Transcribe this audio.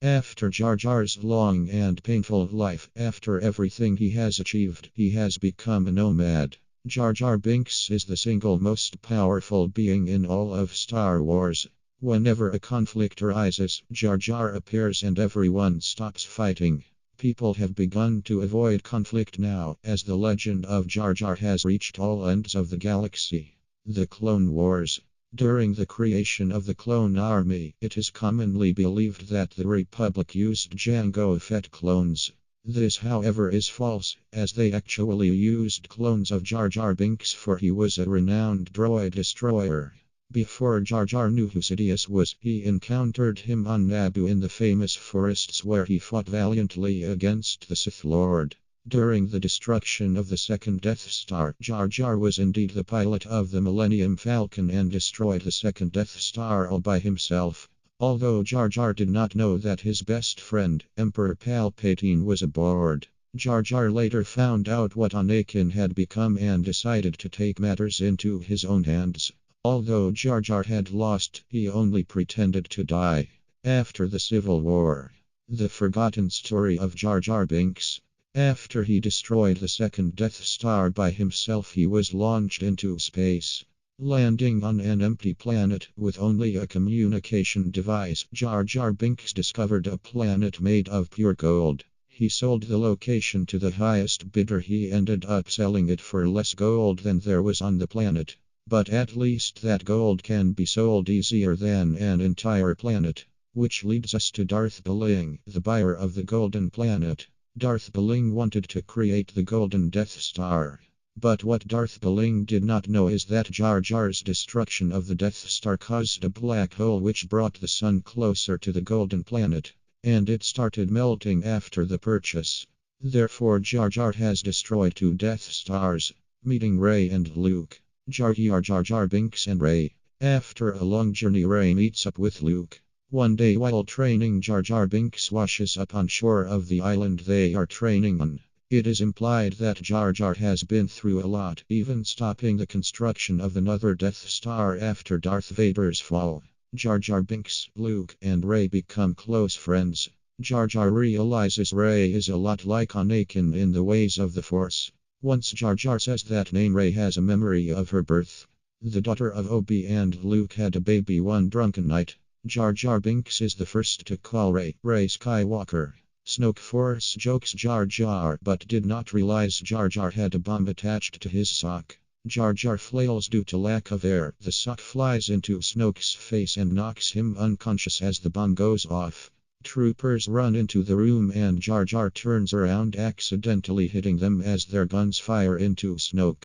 After Jar Jar's long and painful life, after everything he has achieved, he has become a nomad. Jar Jar Binks is the single most powerful being in all of Star Wars. Whenever a conflict arises, Jar Jar appears and everyone stops fighting. People have begun to avoid conflict now, as the legend of Jar Jar has reached all ends of the galaxy. The Clone Wars. During the creation of the Clone Army, it is commonly believed that the Republic used Jango Fett clones. This, however, is false, as they actually used clones of Jar Jar Binks, for he was a renowned droid destroyer. Before Jar Jar knew who Sidious was, he encountered him on Naboo in the famous forests where he fought valiantly against the Sith Lord. During the destruction of the second Death Star, Jar Jar was indeed the pilot of the Millennium Falcon and destroyed the second Death Star all by himself. Although Jar Jar did not know that his best friend, Emperor Palpatine, was aboard. Jar Jar later found out what Anakin had become and decided to take matters into his own hands. Although Jar Jar had lost, he only pretended to die. After the Civil War. The forgotten story of Jar Jar Binks. After he destroyed the second Death Star by himself, he was launched into space. Landing on an empty planet with only a communication device, Jar Jar Binks discovered a planet made of pure gold. He sold the location to the highest bidder. He ended up selling it for less gold than there was on the planet. But at least that gold can be sold easier than an entire planet. Which leads us to Darth Bling, the buyer of the Golden Planet. Darth Bling wanted to create the Golden Death Star. But what Darth Bling did not know is that Jar Jar's destruction of the Death Star caused a black hole which brought the sun closer to the Golden Planet, and it started melting after the purchase. Therefore Jar Jar has destroyed 2 Death Stars. Meeting Rey and Luke. Jar Jar Binks and Rey. After a long journey, Rey meets up with Luke. One day while training, Jar Jar Binks washes up on shore of the island they are training on. It is implied that Jar Jar has been through a lot, even stopping the construction of another Death Star after Darth Vader's fall. Jar Jar Binks, Luke, and Rey become close friends. Jar Jar realizes Rey is a lot like Anakin in the ways of the Force. Once Jar Jar says that name, Rey has a memory of her birth. The daughter of Obi and Luke had a baby one drunken night. Jar Jar Binks is the first to call Rey Skywalker. Snoke Force jokes Jar Jar but did not realize Jar Jar had a bomb attached to his sock. Jar Jar flails due to lack of air. The sock flies into Snoke's face and knocks him unconscious as the bomb goes off. Troopers run into the room and Jar Jar turns around, accidentally hitting them as their guns fire into Snoke.